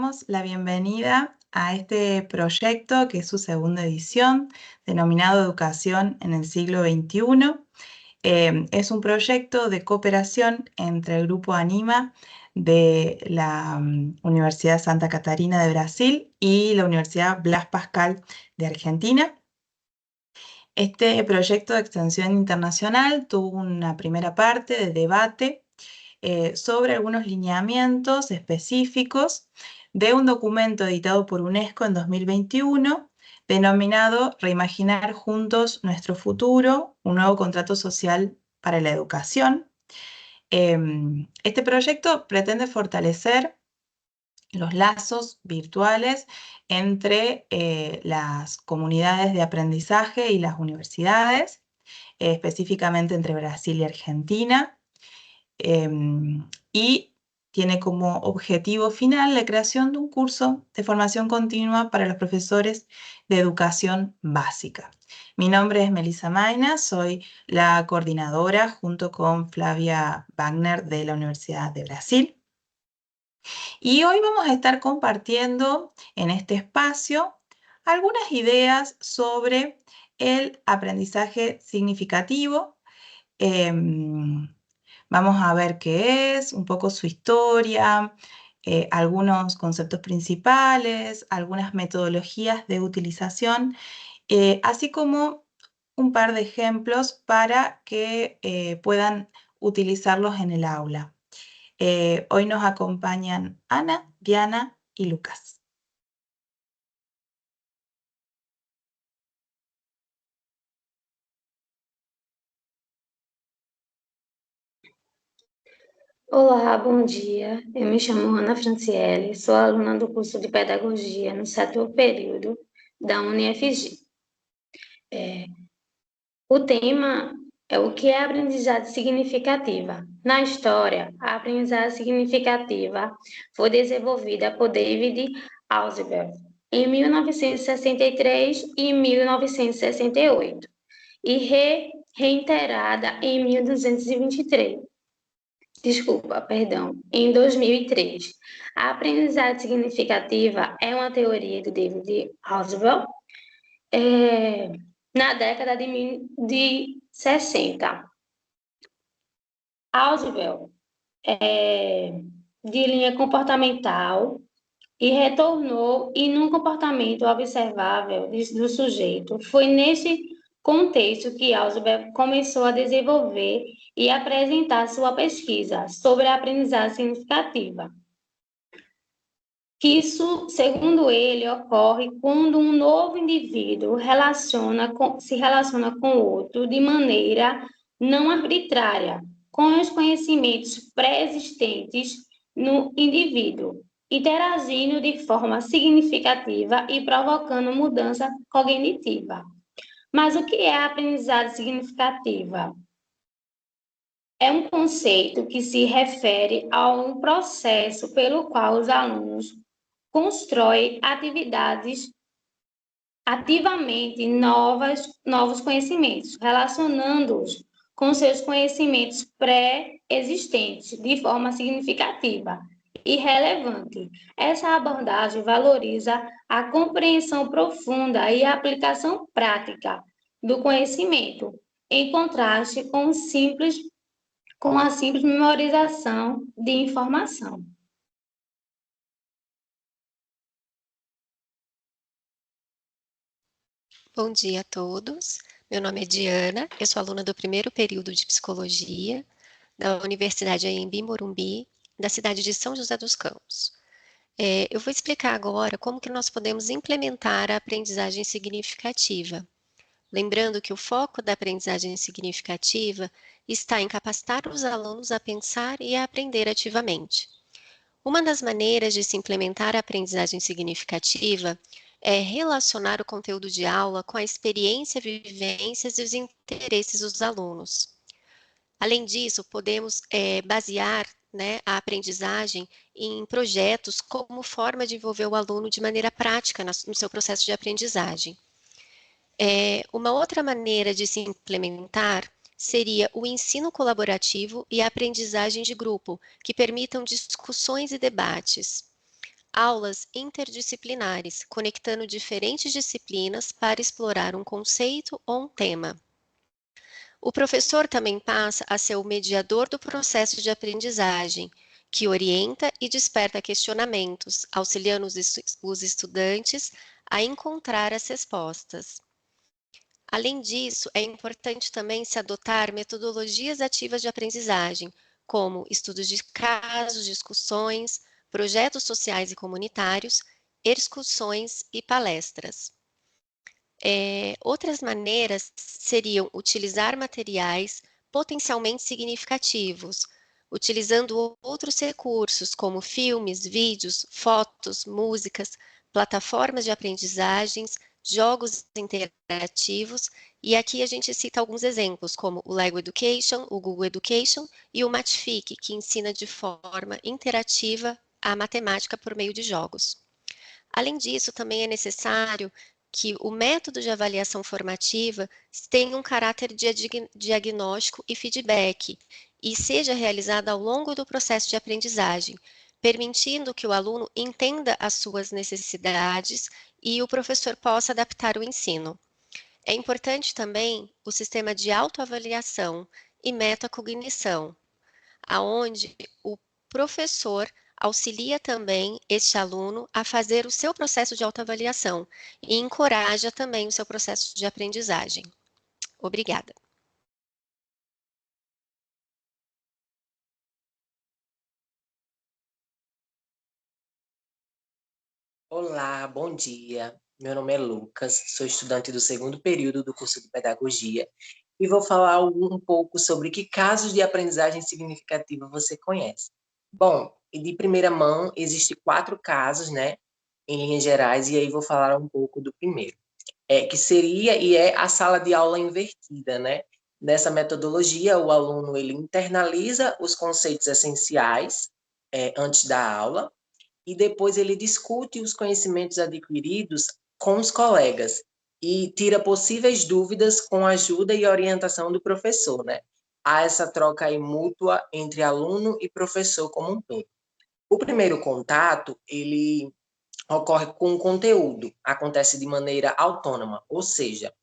damos la bienvenida a este proyecto que es su segunda edición, denominado Educación en el siglo XXI. Es un proyecto de cooperación entre el Grupo ANIMA de la Universidad Santa Catarina de Brasil y la Universidad Blas Pascal de Argentina. Este proyecto de extensión internacional tuvo una primera parte de debate sobre algunos lineamientos específicos de un documento editado por UNESCO en 2021, denominado Reimaginar juntos nuestro futuro, un nuevo contrato social para la educación. Este proyecto pretende fortalecer los lazos virtuales entre las comunidades de aprendizaje y las universidades, específicamente entre Brasil y Argentina, y tiene como objetivo final la creación de un curso de formación continua para los profesores de educación básica. Mi nombre es Melissa Maina, soy la coordinadora junto con Flavia Wagner de la Universidad de Brasil. Y hoy vamos a estar compartiendo en este espacio algunas ideas sobre el aprendizaje significativo. Vamos a ver qué es, un poco su historia, algunos conceptos principales, algunas metodologías de utilización, así como un par de ejemplos para que puedan utilizarlos en el aula. Hoy nos acompañan Ana, Diana y Lucas. Olá, bom dia. Eu me chamo Ana Franciele, sou aluna do curso de Pedagogia no 7º período da UniFG. O tema é o que é aprendizagem significativa. Na história, a aprendizagem significativa foi desenvolvida por David Ausubel em 1963 e 1968 e reiterada em 1223. Em 2003. A aprendizagem significativa é uma teoria de David Ausubel na década de 60. Ausubel de linha comportamental e retornou e num comportamento observável do sujeito. Foi nesse contexto que Ausubel começou a desenvolver e apresentar sua pesquisa sobre a aprendizagem significativa. Isso, segundo ele, ocorre quando um novo indivíduo se relaciona com outro de maneira não arbitrária, com os conhecimentos pré-existentes no indivíduo, interagindo de forma significativa e provocando mudança cognitiva. Mas o que é a aprendizagem significativa? É um conceito que se refere a um processo pelo qual os alunos constroem ativamente novos conhecimentos, relacionando-os com seus conhecimentos pré-existentes de forma significativa e relevante. Essa abordagem valoriza a compreensão profunda e a aplicação prática do conhecimento, em contraste com a simples memorização de informação. Bom dia a todos. Meu nome é Diana, eu sou aluna do 1º período de Psicologia da Universidade Anhembi Morumbi, da cidade de São José dos Campos. Eu vou explicar agora como que nós podemos implementar a aprendizagem significativa. Lembrando que o foco da aprendizagem significativa está em capacitar os alunos a pensar e a aprender ativamente. Uma das maneiras de se implementar a aprendizagem significativa é relacionar o conteúdo de aula com a experiência, vivências e os interesses dos alunos. Além disso, podemos basear a aprendizagem em projetos como forma de envolver o aluno de maneira prática no seu processo de aprendizagem. Uma outra maneira de se implementar seria o ensino colaborativo e a aprendizagem de grupo, que permitam discussões e debates. aulas interdisciplinares, conectando diferentes disciplinas para explorar um conceito ou um tema. O professor também passa a ser o mediador do processo de aprendizagem, que orienta e desperta questionamentos, auxiliando os estudantes a encontrar as respostas. Além disso, é importante também se adotar metodologias ativas de aprendizagem, como estudos de casos, discussões, projetos sociais e comunitários, excursões e palestras. Outras maneiras seriam utilizar materiais potencialmente significativos, utilizando outros recursos como filmes, vídeos, fotos, músicas, plataformas de aprendizagens, jogos interativos, e aqui a gente cita alguns exemplos, como o Lego Education, o Google Education e o Matfic, que ensina de forma interativa a matemática por meio de jogos. Além disso, também é necessário que o método de avaliação formativa tenha um caráter de diagnóstico e feedback e seja realizado ao longo do processo de aprendizagem, permitindo que o aluno entenda as suas necessidades e o professor possa adaptar o ensino. É importante também o sistema de autoavaliação e metacognição, aonde o professor auxilia também este aluno a fazer o seu processo de autoavaliação e encoraja também o seu processo de aprendizagem. Obrigada. Olá, bom dia. Meu nome é Lucas, sou estudante do segundo período do curso de Pedagogia e vou falar um pouco sobre que casos de aprendizagem significativa você conhece. Bom, de primeira mão, existem 4 casos, né, em linhas gerais, e aí vou falar um pouco do primeiro, que seria e é a sala de aula invertida, né? Nessa metodologia, o aluno ele internaliza os conceitos essenciais antes da aula, e depois ele discute os conhecimentos adquiridos com os colegas e tira possíveis dúvidas com a ajuda e orientação do professor, né? Há essa troca aí mútua entre aluno e professor como um todo. O primeiro contato, ele ocorre com o conteúdo, acontece de maneira autônoma, ou seja,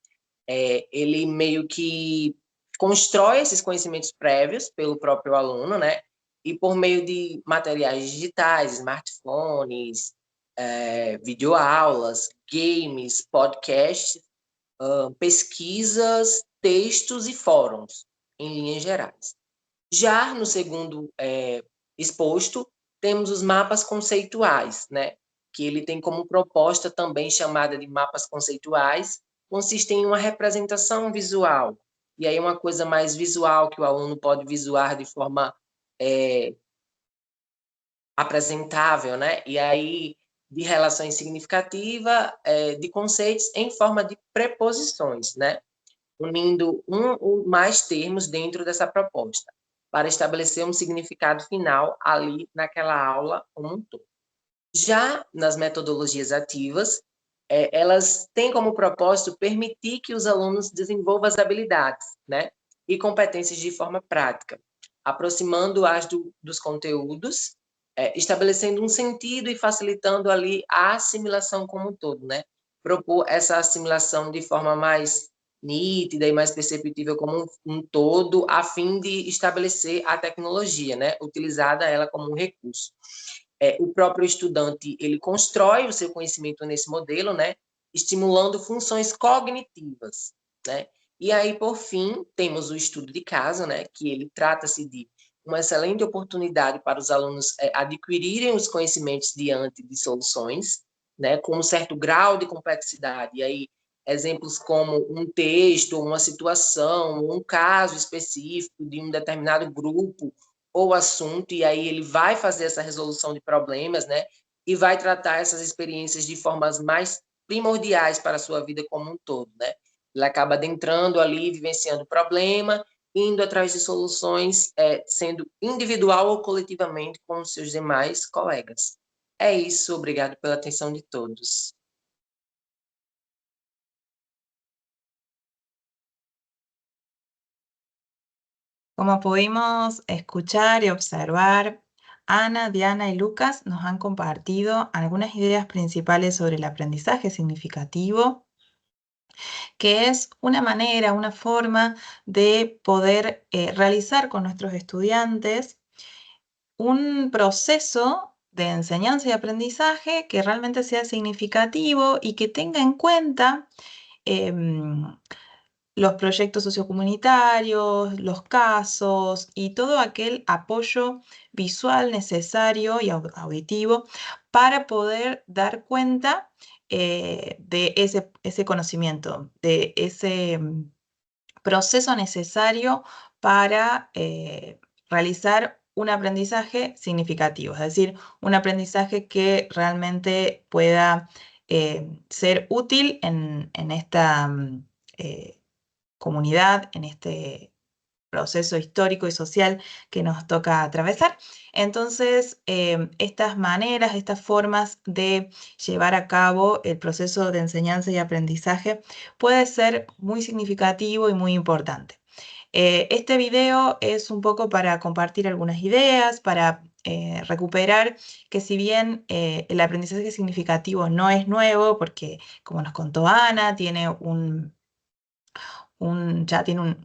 ele meio que constrói esses conhecimentos prévios pelo próprio aluno, né? E por meio de materiais digitais, smartphones, videoaulas, games, podcasts, pesquisas, textos e fóruns, em linhas gerais. Já no segundo exposto, temos os mapas conceituais, né? Que ele tem como proposta também chamada de mapas conceituais, consiste em uma representação visual. E aí uma coisa mais visual que o aluno pode visualizar de forma apresentável, né? E aí de relações significativas, de conceitos em forma de preposições, né? Unindo um ou mais termos dentro dessa proposta, para estabelecer um significado final ali naquela aula como um todo. Já nas metodologias ativas, elas têm como propósito permitir que os alunos desenvolvam as habilidades, né, e competências de forma prática, aproximando-as dos conteúdos, estabelecendo um sentido e facilitando ali a assimilação como um todo, né, propor essa assimilação de forma mais nítida e mais perceptível como um todo, a fim de estabelecer a tecnologia, né, utilizada ela como um recurso. O próprio estudante ele constrói o seu conhecimento nesse modelo, né, estimulando funções cognitivas, né? E aí, por fim, temos o estudo de caso, né, que ele trata-se de uma excelente oportunidade para os alunos adquirirem os conhecimentos diante de soluções, né, com um certo grau de complexidade. E aí, exemplos como um texto, uma situação, um caso específico de um determinado grupo ou assunto, e aí ele vai fazer essa resolução de problemas, né? E vai tratar essas experiências de formas mais primordiais para a sua vida como um todo, né? Ele acaba adentrando ali, vivenciando o problema, indo atrás de soluções, sendo individual ou coletivamente com os seus demais colegas. É isso, obrigado pela atenção de todos. Como pudimos escuchar y observar, Ana, Diana y Lucas nos han compartido algunas ideas principales sobre el aprendizaje significativo, que es una manera, una forma de poder realizar con nuestros estudiantes un proceso de enseñanza y aprendizaje que realmente sea significativo y que tenga en cuenta los proyectos sociocomunitarios, los casos y todo aquel apoyo visual necesario y auditivo para poder dar cuenta de ese conocimiento, de ese proceso necesario para realizar un aprendizaje significativo, es decir, un aprendizaje que realmente pueda ser útil en esta comunidad, en este proceso histórico y social que nos toca atravesar. Entonces, estas maneras, estas formas de llevar a cabo el proceso de enseñanza y aprendizaje puede ser muy significativo y muy importante. Este video es un poco para compartir algunas ideas, para recuperar que si bien el aprendizaje significativo no es nuevo, porque como nos contó Ana, tiene ya tiene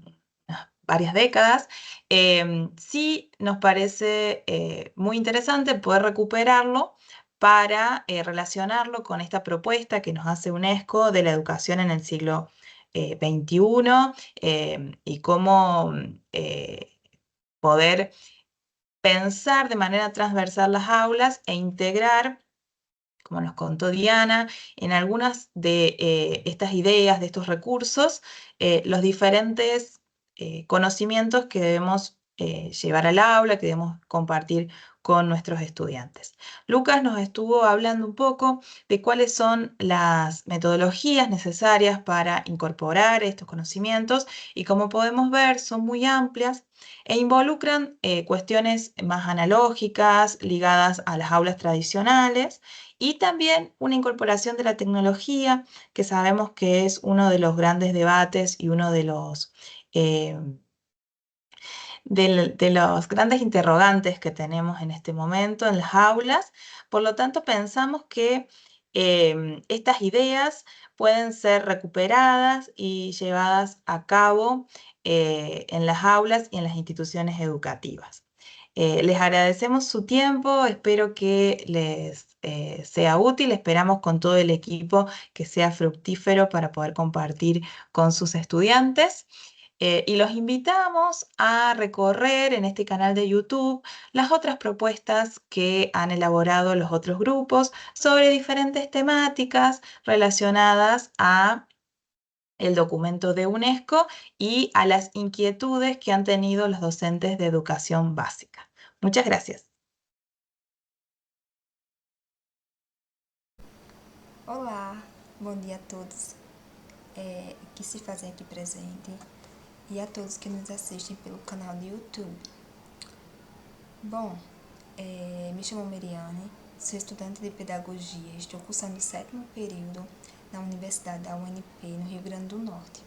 varias décadas, sí nos parece muy interesante poder recuperarlo para relacionarlo con esta propuesta que nos hace UNESCO de la educación en el siglo XXI y cómo poder pensar de manera transversal las aulas e integrar, como nos contó Diana, en algunas de estas ideas, de estos recursos, los diferentes conocimientos que debemos llevar al aula, que debemos compartir con nuestros estudiantes. Lucas nos estuvo hablando un poco de cuáles son las metodologías necesarias para incorporar estos conocimientos y como podemos ver son muy amplias e involucran cuestiones más analógicas ligadas a las aulas tradicionales y también una incorporación de la tecnología, que sabemos que es uno de los grandes debates y uno de los grandes interrogantes que tenemos en este momento en las aulas. Por lo tanto, pensamos que estas ideas pueden ser recuperadas y llevadas a cabo en las aulas y en las instituciones educativas. Les agradecemos su tiempo, espero que les sea útil, esperamos con todo el equipo que sea fructífero para poder compartir con sus estudiantes. Y los invitamos a recorrer en este canal de YouTube las otras propuestas que han elaborado los otros grupos sobre diferentes temáticas relacionadas a el documento de UNESCO y a las inquietudes que han tenido los docentes de educación básica. Muchas gracias. Olá, bom dia a todos que se fazem aqui presente e a todos que nos assistem pelo canal do YouTube. Bom, me chamo Meriane, sou estudante de Pedagogia, estou cursando o 7º período na Universidade da UNP, no Rio Grande do Norte.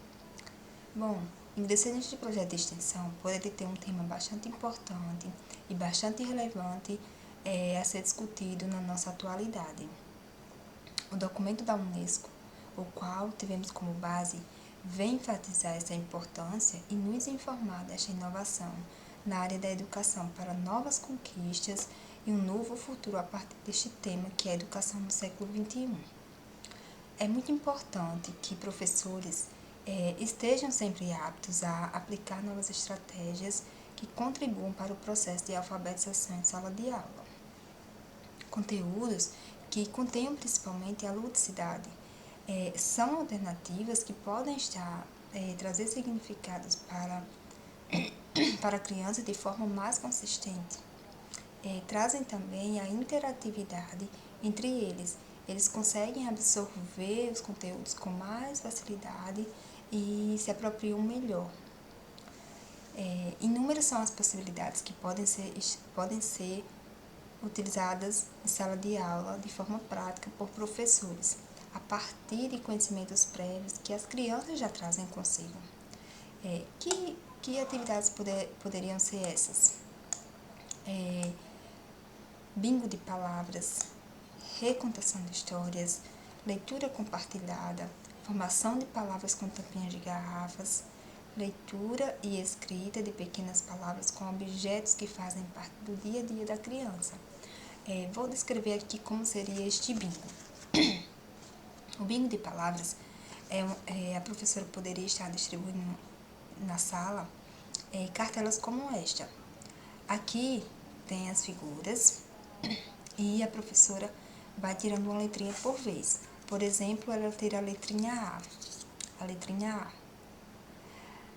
Bom, ingressei neste projeto de extensão por ele ter um tema bastante importante e bastante relevante a ser discutido na nossa atualidade. O documento da UNESCO, o qual tivemos como base, vem enfatizar essa importância e nos informar desta inovação na área da educação para novas conquistas e um novo futuro a partir deste tema que é a educação no século XXI. É muito importante que professores estejam sempre aptos a aplicar novas estratégias que contribuam para o processo de alfabetização em sala de aula. Conteúdos que contenham principalmente a ludicidade são alternativas que podem trazer significados para a criança de forma mais consistente. Trazem também a interatividade entre eles. Eles conseguem absorver os conteúdos com mais facilidade e se apropriam melhor. Inúmeras são as possibilidades que podem ser utilizadas em sala de aula de forma prática por professores, a partir de conhecimentos prévios que as crianças já trazem consigo. Que atividades poderiam ser essas? bingo de palavras, recontação de histórias, leitura compartilhada, formação de palavras com tampinhas de garrafas, leitura e escrita de pequenas palavras com objetos que fazem parte do dia a dia da criança. Vou descrever aqui como seria este bingo. O bingo de palavras, a professora poderia estar distribuindo na sala cartelas como esta. Aqui tem as figuras e a professora vai tirando uma letrinha por vez. Por exemplo, ela terá a letrinha A. A letrinha A.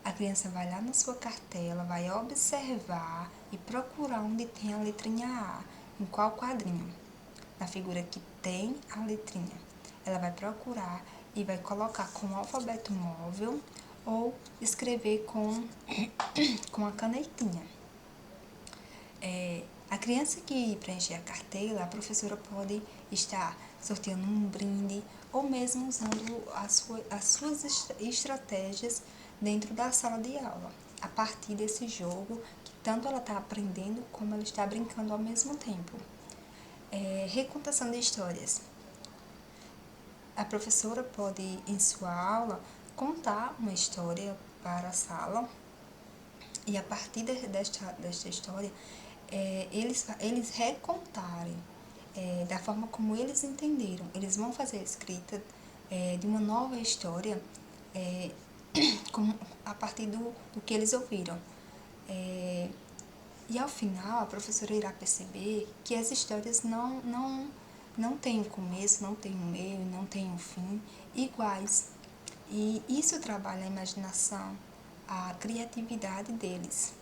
A criança vai lá na sua cartela, vai observar e procurar onde tem a letrinha A, em qual quadrinho. Na figura que tem a letrinha, ela vai procurar e vai colocar com o alfabeto móvel ou escrever com a canetinha. A criança que preencher a cartela, a professora pode estar sorteando um brinde ou mesmo usando as suas estratégias dentro da sala de aula, a partir desse jogo que tanto ela está aprendendo como ela está brincando ao mesmo tempo. Recontação de histórias. A professora pode, em sua aula, contar uma história para a sala e a partir desta história, eles recontarem da forma como eles entenderam. Eles vão fazer a escrita de uma nova história a partir do que eles ouviram. E ao final, a professora irá perceber que as histórias não têm um começo, não têm um meio, não têm um fim iguais. E isso trabalha a imaginação, a criatividade deles.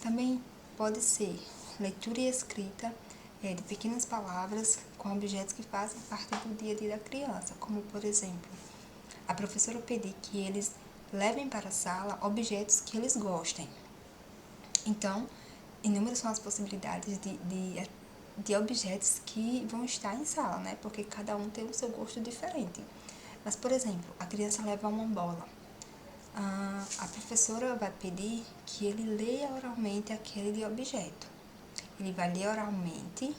Também pode ser leitura e escrita de pequenas palavras com objetos que fazem parte do dia a dia da criança, como, por exemplo, a professora pedir que eles levem para a sala objetos que eles gostem. Então, inúmeras são as possibilidades de objetos que vão estar em sala, né? Porque cada um tem o seu gosto diferente. Mas, por exemplo, a criança leva uma bola. A professora vai pedir que ele leia oralmente aquele objeto. Ele vai ler oralmente.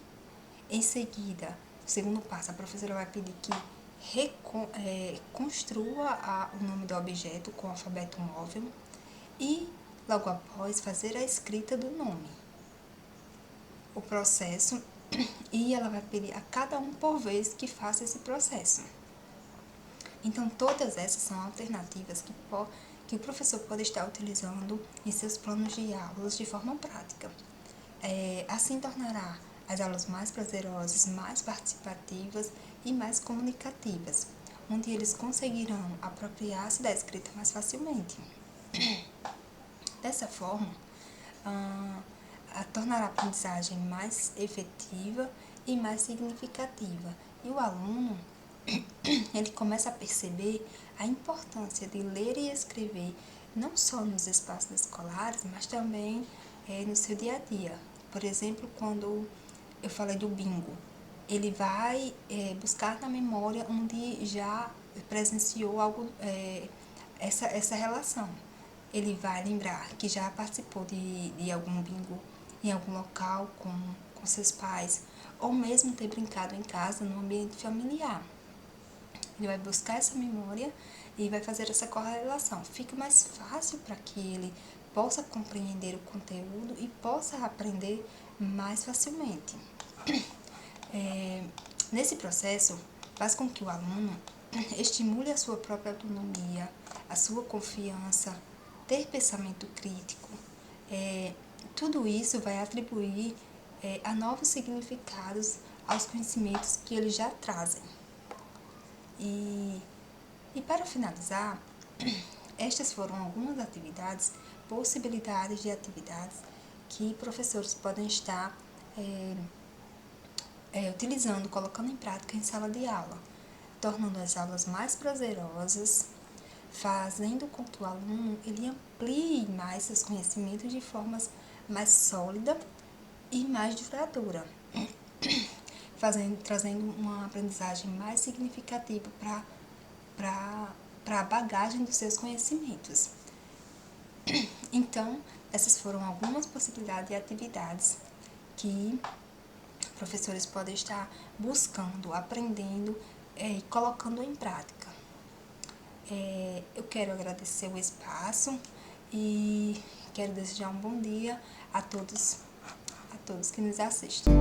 Em seguida, o segundo passo, a professora vai pedir que construa o nome do objeto com o alfabeto móvel e, logo após, fazer a escrita do nome. O processo, e ela vai pedir a cada um por vez que faça esse processo. Então, todas essas são alternativas que o professor pode estar utilizando em seus planos de aulas de forma prática. Assim tornará as aulas mais prazerosas, mais participativas e mais comunicativas, onde eles conseguirão apropriar-se da escrita mais facilmente. Dessa forma, tornará a aprendizagem mais efetiva e mais significativa. E o aluno, ele começa a perceber a importância de ler e escrever, não só nos espaços escolares, mas também no seu dia a dia. Por exemplo, quando eu falei do bingo, ele vai buscar na memória onde já presenciou algo, essa relação. Ele vai lembrar que já participou de algum bingo em algum local com seus pais, ou mesmo ter brincado em casa no ambiente familiar. Ele vai buscar essa memória e vai fazer essa correlação. Fica mais fácil para que ele possa compreender o conteúdo e possa aprender mais facilmente. Nesse processo, faz com que o aluno estimule a sua própria autonomia, a sua confiança, ter pensamento crítico. Tudo isso vai atribuir a novos significados aos conhecimentos que eles já trazem. E para finalizar, estas foram algumas possibilidades de atividades que professores podem estar utilizando, colocando em prática em sala de aula, tornando as aulas mais prazerosas, fazendo com que o aluno ele amplie mais seus conhecimentos de forma mais sólida e mais duradoura, trazendo uma aprendizagem mais significativa para a bagagem dos seus conhecimentos. Então, essas foram algumas possibilidades de atividades que professores podem estar buscando, aprendendo e colocando em prática. Eu quero agradecer o espaço e quero desejar um bom dia a todos que nos assistem.